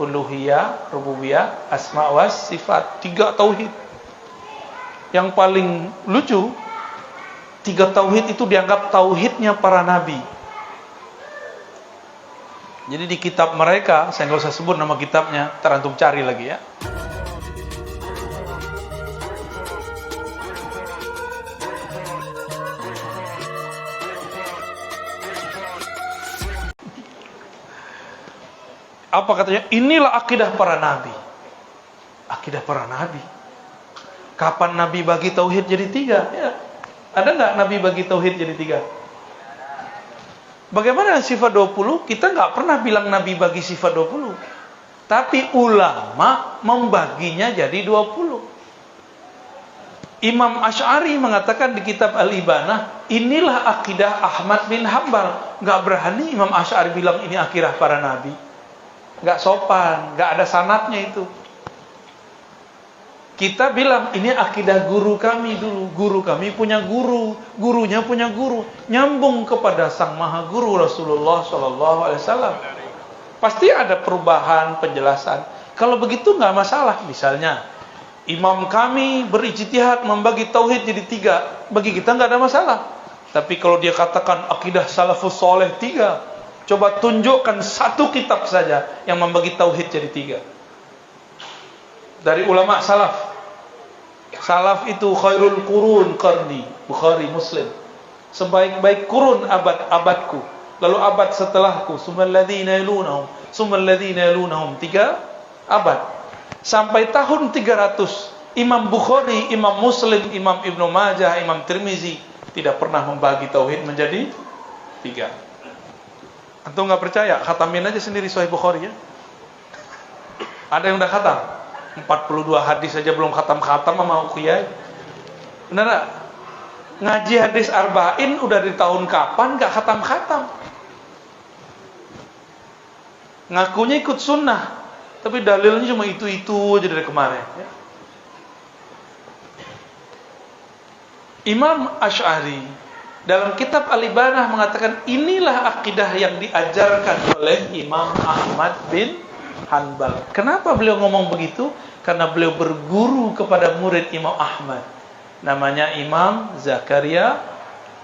uluhiyah, rububiyah, asma wa sifat. 3 tauhid. Yang paling lucu, 3 tauhid itu dianggap tauhidnya para nabi. Jadi di kitab mereka, saya nggak usah sebut nama kitabnya, terantum cari lagi ya. Apa katanya? Inilah akidah para nabi. Akidah para nabi. Kapan nabi bagi tauhid jadi 3? Ya. Ada nggak nabi bagi tauhid jadi 3? Bagaimana sifat 20? Kita nggak pernah bilang nabi bagi sifat 20. Tapi ulama membaginya jadi 20. Imam Asy'ari mengatakan di kitab Al-Ibanah, inilah akidah Ahmad bin Hanbal. Nggak berani Imam Asy'ari bilang ini akidah para nabi. Nggak sopan, nggak ada sanadnya itu. Kita bilang ini akidah guru kami dulu. Guru kami punya guru, gurunya punya guru, nyambung kepada sang maha guru Rasulullah SAW. Pasti ada perubahan penjelasan. Kalau begitu nggak masalah. Misalnya imam kami berijtihad membagi tauhid jadi 3, bagi kita nggak ada masalah. Tapi kalau dia katakan akidah salafus soleh 3, coba tunjukkan 1 kitab saja yang membagi tauhid jadi 3. Dari ulama salaf. Salaf itu khairul qurun qarni, Bukhari, Muslim. Sebaik-baik kurun abad-abadku, lalu abad setelahku, summal ladzina yalunahum, summal ladzina yalunahum, 3 abad. Sampai tahun 300, Imam Bukhari, Imam Muslim, Imam Ibnu Majah, Imam Tirmizi tidak pernah membagi tauhid menjadi 3. Antum nggak percaya? Khatamin aja sendiri Sahih Bukhari ya. Ada yang udah khatam? 42 hadis saja belum khatam-khatam sama Qiyai. Benar gak? Ngaji hadis arba'in udah di tahun kapan gak khatam-khatam? Ngakunya ikut sunnah, tapi dalilnya cuma itu-itu aja dari kemarin ya. Imam Asy'ari dalam kitab Al-Ibanah mengatakan inilah akidah yang diajarkan oleh Imam Ahmad bin Hanbal. Kenapa beliau ngomong begitu? Karena beliau berguru kepada murid Imam Ahmad, namanya Imam Zakaria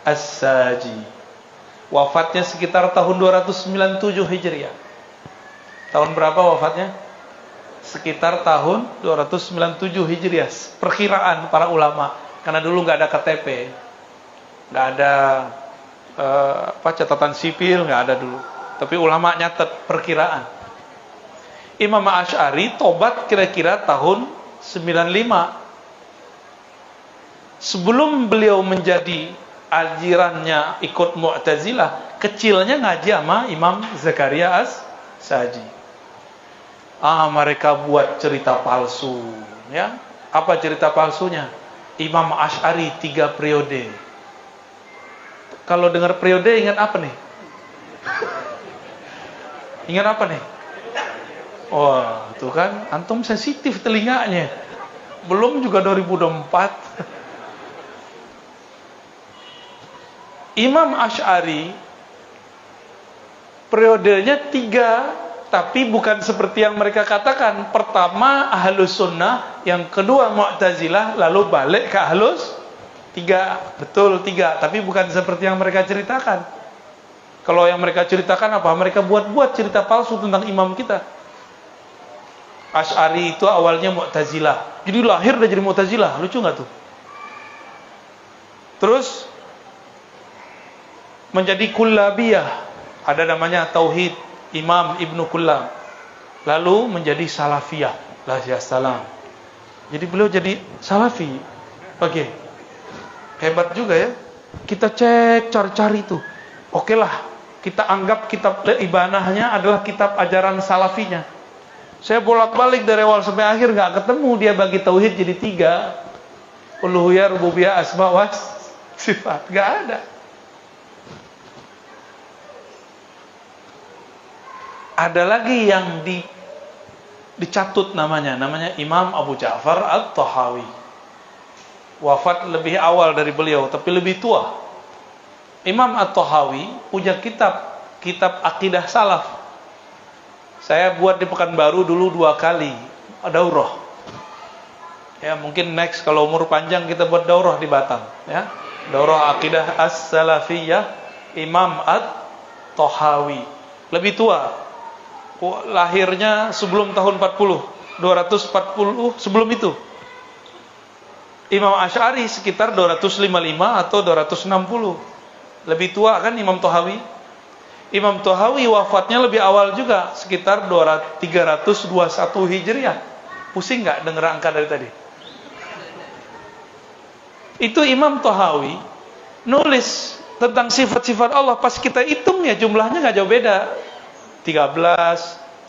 As-Saji. Wafatnya sekitar tahun 297 Hijriah. Tahun berapa wafatnya? Sekitar tahun 297 Hijriah. Perkiraan para ulama, karena dulu nggak ada KTP, nggak ada catatan sipil, nggak ada dulu. Tapi ulama nyatet perkiraan. Imam Asy'ari tobat kira-kira tahun 95. Sebelum beliau menjadi alirannya ikut Mu'tazilah, kecilnya ngaji sama Imam Zakaria As-Saji. Mereka buat cerita palsu ya. Apa cerita palsunya? Imam Asy'ari 3 periode. Kalau dengar periode ingat apa nih? Ingat apa nih? Wah, tuh kan, antum sensitif telinganya. Belum juga 2024. Imam Asy'ari periodenya 3, tapi bukan seperti yang mereka katakan. Pertama Ahlus Sunnah, yang kedua Mu'tazilah, lalu balik ke Ahlus 3. Betul 3, tapi bukan seperti yang mereka ceritakan. Kalau yang mereka ceritakan apa? Mereka buat-buat cerita palsu tentang imam kita. Asy'ari itu awalnya Mu'tazilah. Jadi lahir udah jadi Mu'tazilah. Lucu nggak tuh? Terus menjadi Kullabiyah. Ada namanya Tauhid Imam Ibnu Kullab. Lalu menjadi Salafiyah. Salam. Jadi beliau jadi Salafi. Oke. Hebat juga ya. Kita cek, cari-cari tuh. Oke lah. Kita anggap kitab Ibanahnya adalah kitab ajaran Salafinya. Saya bolak-balik dari awal sampai akhir nggak ketemu dia bagi tauhid jadi 3. Uluhiyah, rububiyah, asma wa sifat. Nggak ada. Ada lagi yang dicatut namanya Imam Abu Ja'far At-Tahawi. Wafat lebih awal dari beliau, tapi lebih tua. Imam At-Tahawi punya kitab akidah salaf. Saya buat di Pekanbaru dulu 2 kali daurah. Ya, mungkin next kalau umur panjang kita buat daurah di Batam, ya. Daurah Aqidah As-Salafiyah Imam At-Tahawi. Lebih tua. Lahirnya sebelum tahun 40, 240 sebelum itu. Imam Asy'ari sekitar 255 atau 260. Lebih tua kan Imam Tahawi? Imam Tahawi wafatnya lebih awal juga, sekitar 321 Hijriah. Pusing nggak dengar angka dari tadi? Itu Imam Tahawi nulis tentang sifat-sifat Allah. Pas kita hitung ya jumlahnya nggak jauh beda. 13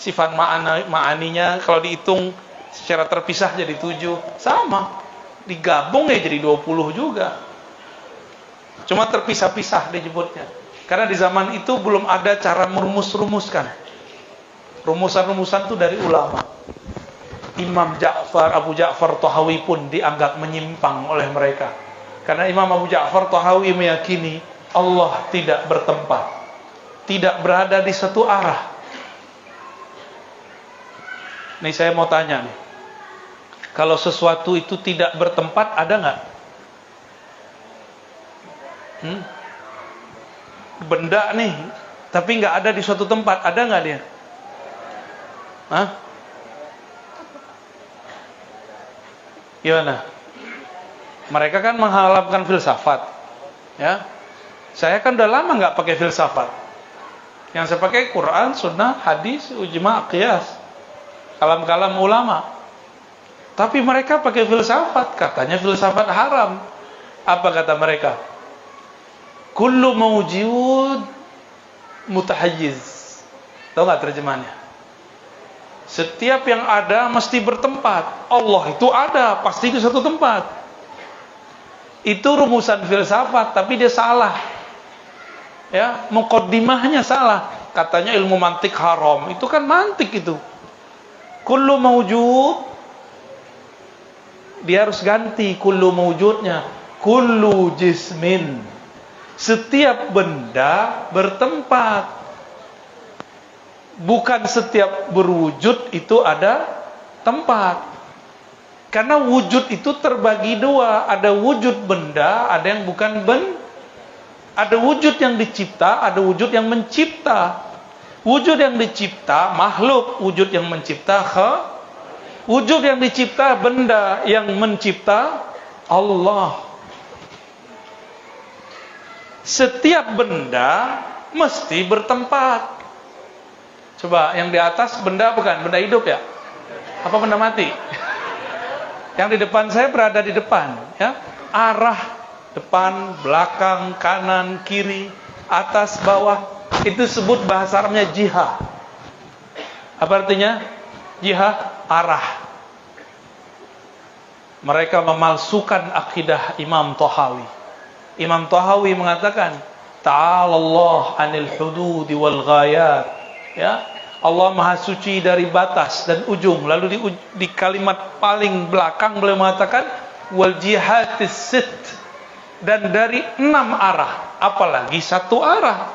sifat ma'aninya kalau dihitung secara terpisah jadi 7. Sama. Digabung ya jadi 20 juga. Cuma terpisah-pisah disebutnya. Karena di zaman itu belum ada cara merumus-rumuskan. Rumusan-rumusan itu dari ulama. Imam Abu Ja'far Tahawi pun dianggap menyimpang oleh mereka. Karena Imam Abu Ja'far Tahawi meyakini Allah tidak bertempat, tidak berada di satu arah. Nih saya mau tanya nih, kalau sesuatu itu tidak bertempat, ada nggak? Benda nih, tapi nggak ada di suatu tempat, ada nggak dia? Hah? Gimana? Mereka kan mengharapkan filsafat, ya. Saya kan udah lama nggak pakai filsafat. Yang saya pakai Quran, Sunnah, Hadis, Ijma', Qiyas, kalam-kalam ulama. Tapi mereka pakai filsafat, katanya filsafat haram. Apa kata mereka? Kullu mawjud mutahayyiz. Tahu nggak terjemahannya? Setiap yang ada mesti bertempat. Allah itu ada, pasti di satu tempat. Itu rumusan filsafat, tapi dia salah. Ya, muqaddimahnya salah. Katanya ilmu mantik haram. Itu kan mantik itu. Kullu mawjud, dia harus ganti kullu mawjudnya. Kullu jismin. Setiap benda bertempat. Bukan setiap berwujud itu ada tempat. Karena wujud itu terbagi dua. Ada wujud benda, ada yang bukan benda. Ada wujud yang dicipta, ada wujud yang mencipta. Wujud yang dicipta makhluk, wujud yang mencipta wujud yang dicipta benda, yang mencipta Allah. Setiap benda mesti bertempat. Coba yang di atas benda bukan benda hidup ya? Apa benda mati? Yang di depan saya berada di depan, ya. Arah depan, belakang, kanan, kiri, atas, bawah, itu sebut bahasa Arabnya jihah. Apa artinya? Jihah, arah. Mereka memalsukan akidah Imam Tahawi. Imam Tahawi mengatakan, Ta'alallah anil hududi wal ghayat. Ya, Allah Maha Suci dari batas dan ujung. Lalu di kalimat paling belakang beliau mengatakan, wal jihatis sit. Dan dari 6 arah, apalagi 1 arah.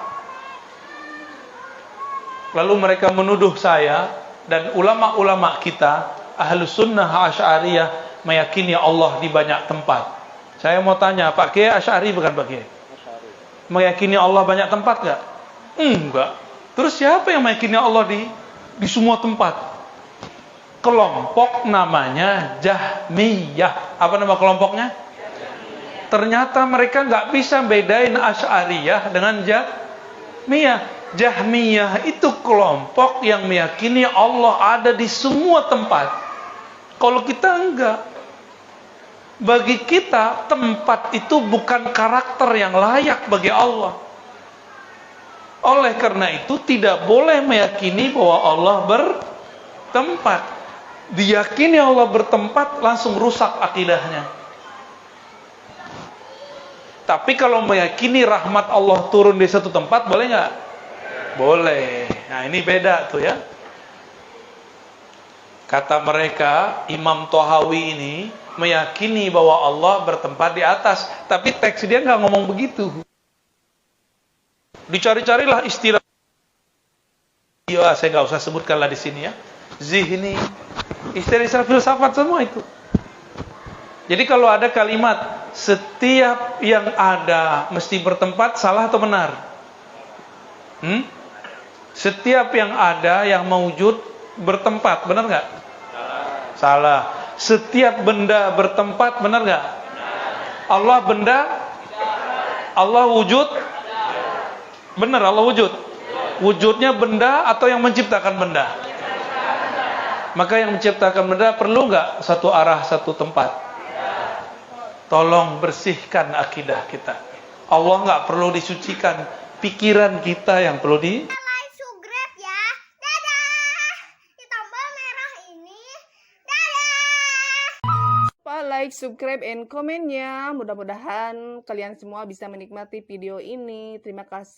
Lalu mereka menuduh saya dan ulama-ulama kita, Ahlus Sunnah Asy'ariyah, meyakini Allah di banyak tempat. Saya mau tanya, Pak Kiai Asy'ari bukan Pak Kiai? Meyakini Allah banyak tempat enggak? Enggak. Terus siapa yang meyakini Allah di semua tempat? Kelompok namanya Jahmiyah. Apa nama kelompoknya? Ternyata mereka nggak bisa bedain Asy'ariyah dengan Jahmiyah. Jahmiyah itu kelompok yang meyakini Allah ada di semua tempat. Kalau kita enggak. Bagi kita tempat itu bukan karakter yang layak bagi Allah. Oleh karena itu tidak boleh meyakini bahwa Allah bertempat. Diyakini Allah bertempat langsung rusak akidahnya. Tapi kalau meyakini rahmat Allah turun di satu tempat, boleh nggak? Boleh. Nah ini beda tuh ya. Kata mereka, Imam Tahawi ini meyakini bahwa Allah bertempat di atas. Tapi teks dia nggak ngomong begitu. Dicari-carilah istilah Ya, saya nggak usah sebutkanlah di sini ya. Zihni, istilah-istilah filsafat semua itu. Jadi kalau ada kalimat setiap yang ada mesti bertempat, salah atau benar? Setiap yang ada yang mewujud bertempat, benar nggak? Salah. Setiap benda bertempat, benar nggak? Allah benda, Allah wujud, benar Allah wujud. Wujudnya benda atau yang menciptakan benda? Maka yang menciptakan benda perlu nggak satu arah satu tempat? Tolong bersihkan akidah kita. Allah nggak perlu disucikan, pikiran kita yang perlu di. Like, subscribe ya. Dadah. Di tombol merah ini. Dadah. Like, subscribe, and komen ya. Mudah-mudahan kalian semua bisa menikmati video ini. Terima kasih.